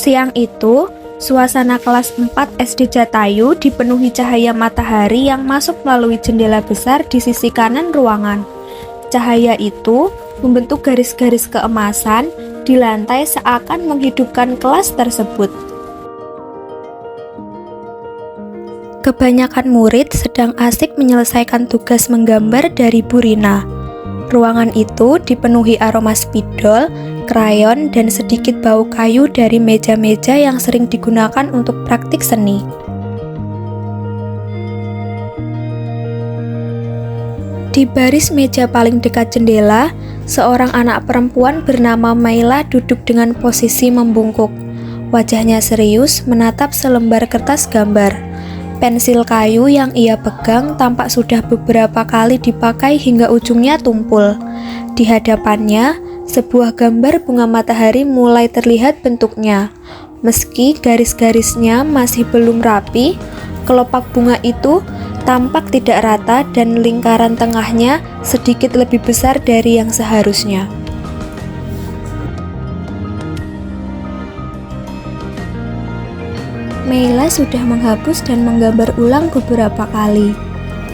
Siang itu, suasana kelas 4 SD Jatayu dipenuhi cahaya matahari yang masuk melalui jendela besar di sisi kanan ruangan. Cahaya itu membentuk garis-garis keemasan di lantai seakan menghidupkan kelas tersebut. Kebanyakan murid sedang asik menyelesaikan tugas menggambar dari Bu Rina. Ruangan itu dipenuhi aroma spidol, krayon, dan sedikit bau kayu dari meja-meja yang sering digunakan untuk praktik seni. Di baris meja paling dekat jendela, seorang anak perempuan bernama Maila duduk dengan posisi membungkuk. Wajahnya serius menatap selembar kertas gambar. Pensil kayu yang ia pegang tampak sudah beberapa kali dipakai hingga ujungnya tumpul. Di hadapannya, sebuah gambar bunga matahari mulai terlihat bentuknya. Meski garis-garisnya masih belum rapi, kelopak bunga itu tampak tidak rata dan lingkaran tengahnya sedikit lebih besar dari yang seharusnya. Maila sudah menghapus dan menggambar ulang beberapa kali.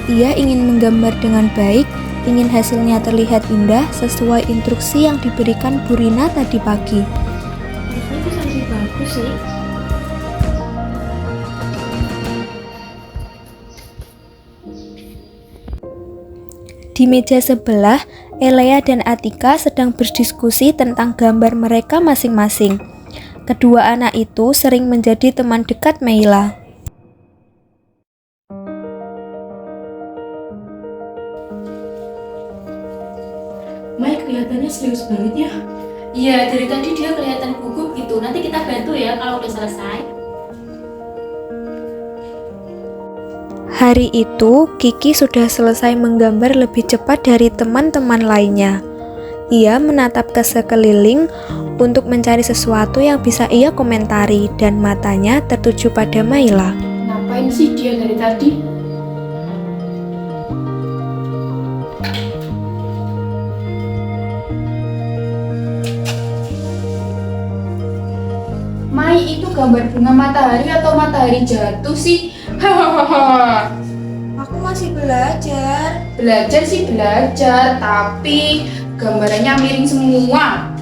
Ia ingin menggambar dengan baik, ingin hasilnya terlihat indah sesuai instruksi yang diberikan Bu Rina tadi pagi. Ini bisa lebih bagus sih. Di meja sebelah, Elea dan Atika sedang berdiskusi tentang gambar mereka masing-masing. Kedua anak itu sering menjadi teman dekat Maila. Mai kelihatannya serius banget ya. Iya, dari tadi dia kelihatan gugup gitu. Nanti kita bantu ya kalau udah selesai. Hari itu, Kiki sudah selesai menggambar lebih cepat dari teman-teman lainnya. Ia menatap ke sekeliling untuk mencari sesuatu yang bisa ia komentari dan matanya tertuju pada Maila. Ngapain sih dia dari tadi? Mai, itu gambar bunga matahari atau matahari jatuh sih? Hahaha. Aku masih belajar. Belajar sih belajar, tapi gambarannya miring semua.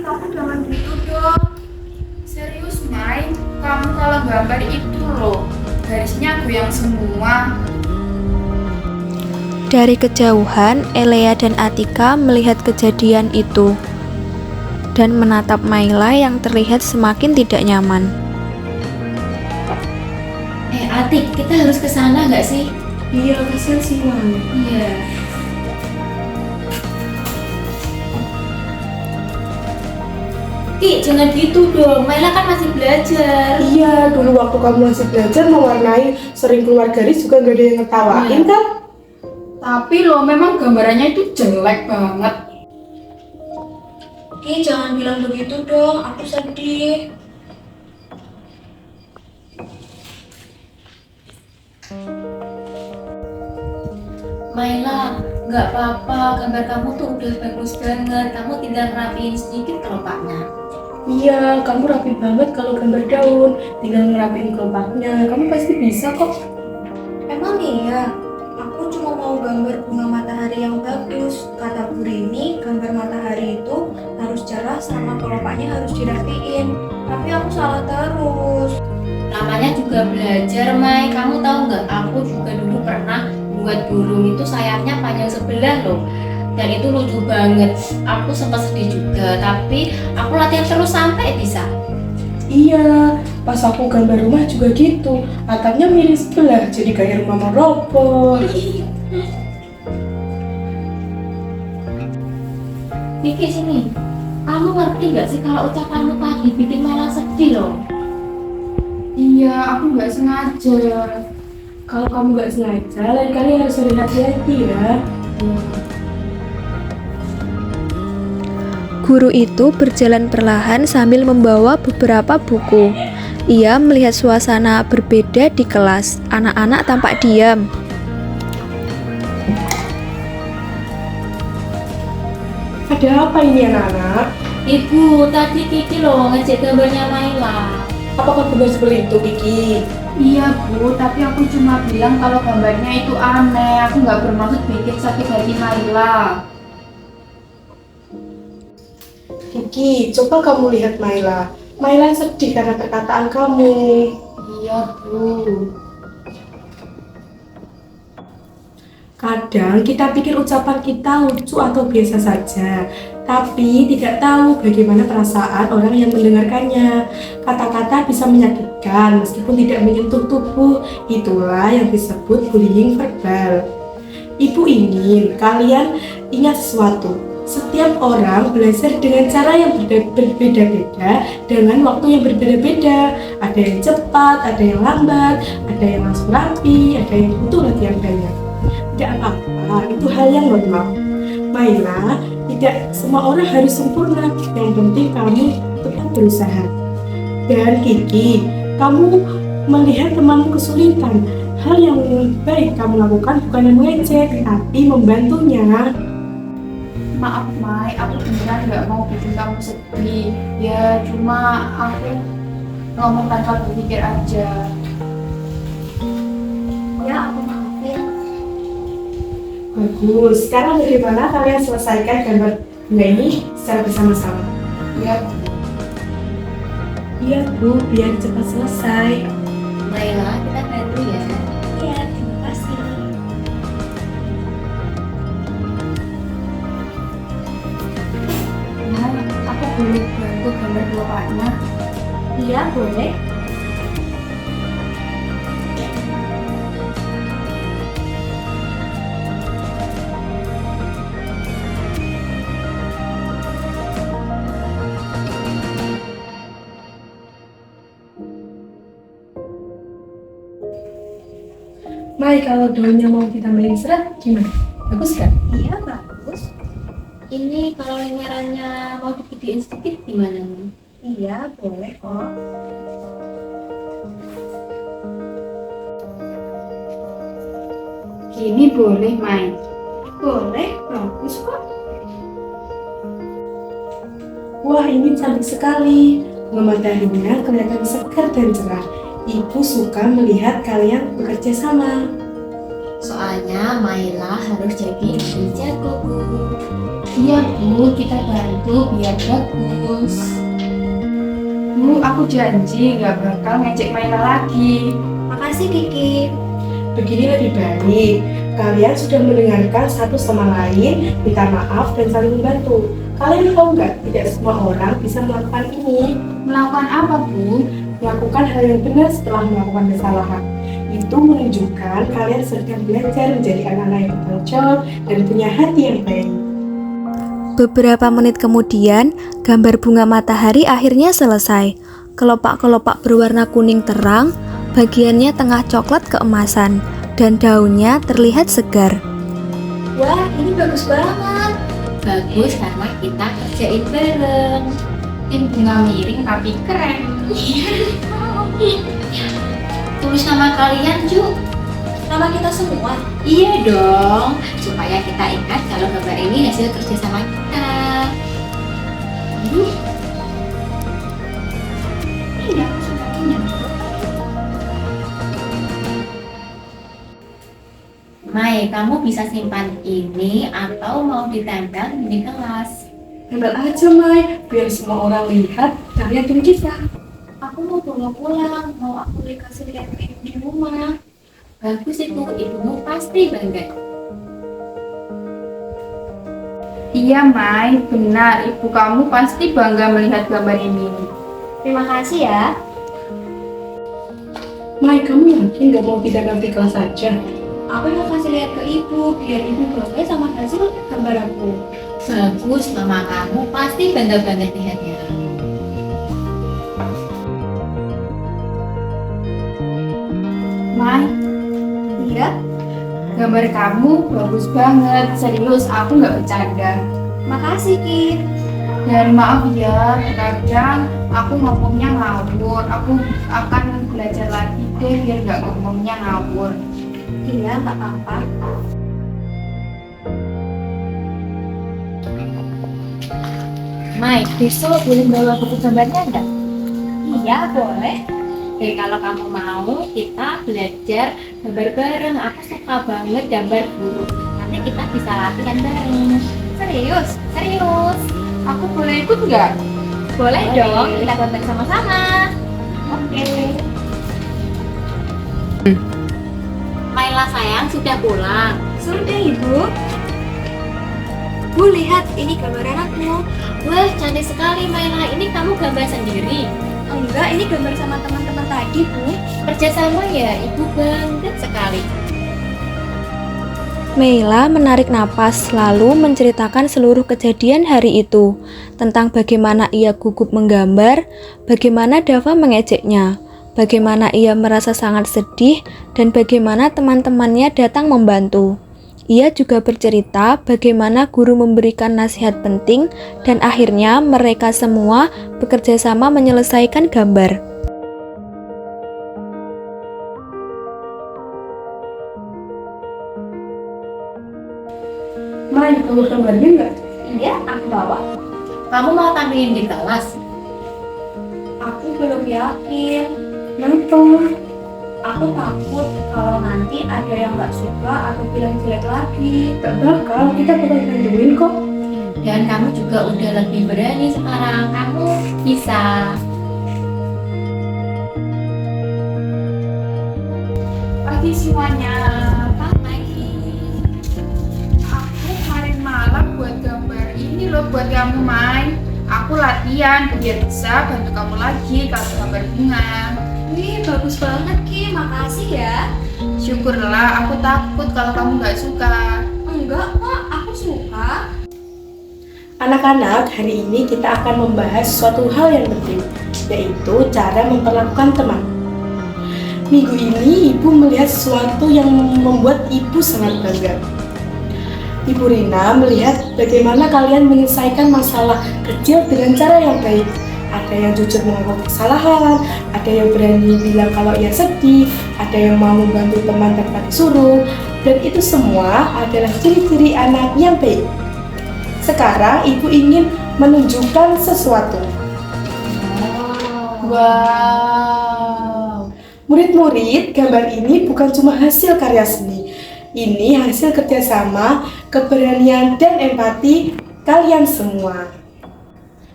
Kamu jangan gitu dong. Serius, Mai? Kamu kalau gambar itu loh, garisnya goyang semua. Dari kejauhan, Elea dan Atika melihat kejadian itu dan menatap Maila yang terlihat semakin tidak nyaman. Atik, kita harus ke sana nggak sih? Iya, kasihan sih, Mai. Iya. Ki, jangan gitu dong. Maila kan masih belajar. Iya, dulu waktu kamu masih belajar mewarnai, sering keluar garis juga gak ada yang ngetawain kan? Tapi loh, memang gambarannya itu jelek banget. Ki, jangan bilang begitu dong, aku sedih. Maila, nggak apa-apa. Gambar kamu tuh udah bagus banget. Kamu tinggal rapiin sedikit kelopaknya. Iya, kamu rapi banget kalau gambar daun, tinggal ngerapiin kelopaknya, kamu pasti bisa kok. Emang iya? Aku cuma mau gambar bunga matahari yang bagus. Kata Bu Rini, gambar matahari itu harus cerah sama kelopaknya harus dirapiin. Tapi aku salah terus. Namanya juga belajar, Mai. Kamu tahu nggak? Aku juga dulu pernah buat burung itu sayapnya panjang sebelah loh. Dan itu lucu banget. Aku sempat sedih juga, tapi aku latihan terus sampai bisa. Iya, pas aku gambar rumah juga gitu, atapnya miring sebelah, jadi kayak rumah mau roboh. Niki sini. Kamu ngerti nggak sih kalau ucapanmu tadi bikin Maila sedih loh? Iya, aku nggak sengaja. Kalau kamu gak sengaja, lain kali harus lebih hati-hati ya. Guru itu berjalan perlahan sambil membawa beberapa buku. Ia melihat suasana berbeda di kelas. Anak-anak tampak diam. Ada apa ini anak-anak? Ibu, tadi Kiki loh ngecek gambarnya Naila. Apakah benar seperti itu, Kiki? Iya Bu, tapi aku cuma bilang kalau gambarnya itu aneh. Aku nggak bermaksud bikin sakit hati Naila. Kiki, coba kamu lihat Maila. Maila sedih karena perkataan kamu. Iya Bu. Kadang kita pikir ucapan kita lucu atau biasa saja, tapi tidak tahu bagaimana perasaan orang yang mendengarkannya. Kata-kata bisa menyakitkan meskipun tidak menyentuh tubuh. Itulah yang disebut bullying verbal. Ibu ingin kalian ingat sesuatu. Setiap orang belajar dengan cara yang berbeda-beda, dengan waktu yang berbeda-beda. Ada yang cepat, ada yang lambat, ada yang langsung rapi, ada yang butuh latihan banyak. Tidak apa-apa, itu hal yang normal. Maila, tidak semua orang harus sempurna. Yang penting kamu tetap berusaha. Dan Kiki, kamu melihat temanmu kesulitan. Hal yang baik kamu lakukan bukan mengejek, tapi membantunya. Maaf Mai, aku beneran nggak mau bikin kamu sedih. Ya cuma aku ngomong tanpa berpikir aja. Ya, aku maafin. Bagus, sekarang bagaimana kalian selesaikan gambar bunga ini secara bersama-sama? Ya Iya Bu, biar cepat selesai. Naila, kita bantu ya. Ya, terima kasih. Mai, aku boleh bantu gambar bapaknya? Iya, boleh. Mai, kalau daunnya mau ditambahin serat, gimana? Bagus kan? Iya, bagus. Ini kalau lingkarannya mau digedein sedikit gimana nih? Iya, boleh kok. Gini boleh Mai? Boleh, bagus kok. Wah, ini cantik sekali. Bunga mataharinya kelihatan segar dan cerah. Ibu suka melihat kalian bekerja sama. Soalnya Maila harus jadi lebih jago, Bu. Iya Bu, kita bantu biar bagus. Bu, aku janji nggak bakal ngecek Maila lagi. Makasih, Kiki. Begini lebih baik. Kalian sudah mendengarkan satu sama lain, minta maaf dan saling membantu. Kalian tahu nggak, tidak semua orang bisa melakukan ini. Melakukan apa Bu? Melakukan hal yang benar setelah melakukan kesalahan. Itu menunjukkan kalian sedang belajar menjadi anak-anak yang bertanggung jawab dan punya hati yang baik. Beberapa menit kemudian, gambar bunga matahari akhirnya selesai. Kelopak-kelopak berwarna kuning terang, bagiannya tengah coklat keemasan, dan daunnya terlihat segar. Wah, ini bagus banget. Bagus karena kita kerjain bareng. Tim bunga miring tapi keren. Tulis nama kalian, Ju. Nama kita semua. Iya dong, supaya kita ingat kalau gambar ini hasil kerjasama kita. Iya, aku suka ini. Mai, kamu bisa simpan ini atau mau ditempel di kelas. Tempel aja, Mai, biar semua orang lihat karya tim kita. Aku mau bawa pulang, mau aku dikasih lihat ke ibu di rumah. Bagus itu, ibumu pasti bangga. Iya Mai, benar. Ibu kamu pasti bangga melihat gambar ini. Terima kasih ya. Mai, kamu yakin gak mau tidak ganti kelas saja? Aku mau kasih lihat ke ibu, biar ibu bangga sama hasil gambar aku. Bagus, mama kamu pasti bangga banget lihatnya. Mai, Iya, gambar kamu bagus banget. Serius, aku nggak bercanda. makasih, Ki. Dan maaf ya, kadang aku ngomongnya ngawur. Aku akan belajar lagi deh biar nggak ngomongnya ngawur. Iya, nggak apa-apa. Mai, besok boleh bawa buku gambarnya enggak? Iya, boleh. Oke, kalau kamu mau, kita belajar gambar bareng. Aku suka banget gambar burung. Nanti kita bisa latihan bareng. Serius? Serius? Aku boleh ikut nggak? Boleh Boleh. dong, kita kontak sama-sama. Oke. Maila sayang, sudah pulang. Sudah, Ibu. Bu, lihat, ini gambar anakmu. Wah, cantik sekali Maila. Ini kamu gambar sendiri? Enggak, ini gambar sama teman-teman tadi, Bu. Kerjasama ya, Ibu bangga sekali. Meila menarik napas lalu menceritakan seluruh kejadian hari itu, tentang bagaimana ia gugup menggambar, bagaimana Dava mengejeknya, bagaimana ia merasa sangat sedih, dan bagaimana teman-temannya datang membantu. Ia juga bercerita bagaimana guru memberikan nasihat penting dan akhirnya mereka semua bekerja sama menyelesaikan gambar. Mai, kamu gambarnya nggak? Iya, aku bawa. Kamu mau tampilin di kelas? Aku belum yakin. Kenapa? Aku takut kalau nanti ada yang nggak suka atau bilang jelek lagi. Gak bakal, kita bakal bantuin kok. Dan kamu juga udah lebih berani sekarang. Kamu bisa. Pagi semuanya. Aku kemarin malam buat gambar ini loh buat kamu, Mai. Aku latihan biar bisa bantu kamu lagi kalau gambar bunga. Wih, bagus banget, Ki. Makasih ya. Syukurlah, aku takut kalau kamu nggak suka. Enggak, Kak. Aku suka. Anak-anak, hari ini kita akan membahas suatu hal yang penting, yaitu cara memperlakukan teman. Minggu ini Ibu melihat sesuatu yang membuat Ibu sangat bangga. Ibu Rina melihat bagaimana kalian menyelesaikan masalah kecil dengan cara yang baik. Ada yang jujur mengaku kesalahan, ada yang berani bilang kalau ia sedih, ada yang mau membantu teman tanpa disuruh, dan itu semua adalah ciri-ciri anak yang baik. Sekarang Ibu ingin menunjukkan sesuatu. Wow. Murid-murid, gambar ini bukan cuma hasil karya seni. Ini hasil kerjasama, keberanian, dan empati kalian semua.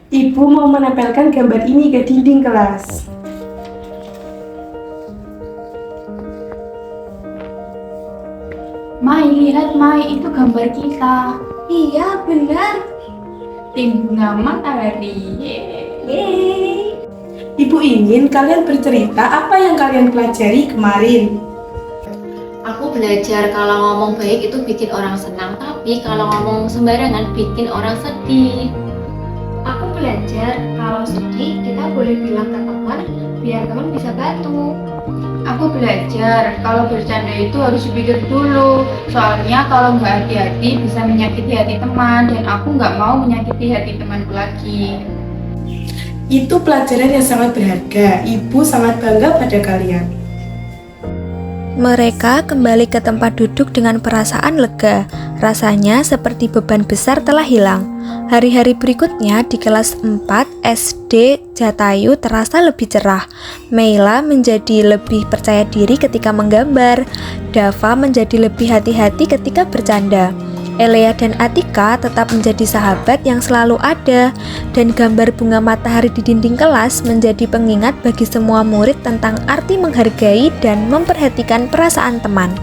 Ibu mau menempelkan gambar ini ke dinding kelas. Mai, lihat Mai, itu gambar kita. Iya, benar. Tim bunga matahari. Yeay. Ibu ingin kalian bercerita apa yang kalian pelajari kemarin. Aku belajar kalau ngomong baik itu bikin orang senang, tapi kalau ngomong sembarangan bikin orang sedih. Aku belajar kalau sedih kita boleh bilang ke teman biar teman bisa bantu. Aku belajar kalau bercanda itu harus dipikir dulu. Soalnya kalau nggak hati-hati bisa menyakiti hati teman, dan aku nggak mau menyakiti hati temanku lagi. Itu pelajaran yang sangat berharga. Ibu sangat bangga pada kalian. Mereka kembali ke tempat duduk dengan perasaan lega. Rasanya seperti beban besar telah hilang. Hari-hari berikutnya di kelas 4 SD Jatayu terasa lebih cerah. Meila menjadi lebih percaya diri ketika menggambar. Dava menjadi lebih hati-hati ketika bercanda. Elea dan Atika tetap menjadi sahabat yang selalu ada. Dan gambar bunga matahari di dinding kelas menjadi pengingat bagi semua murid tentang arti menghargai dan memperhatikan perasaan teman.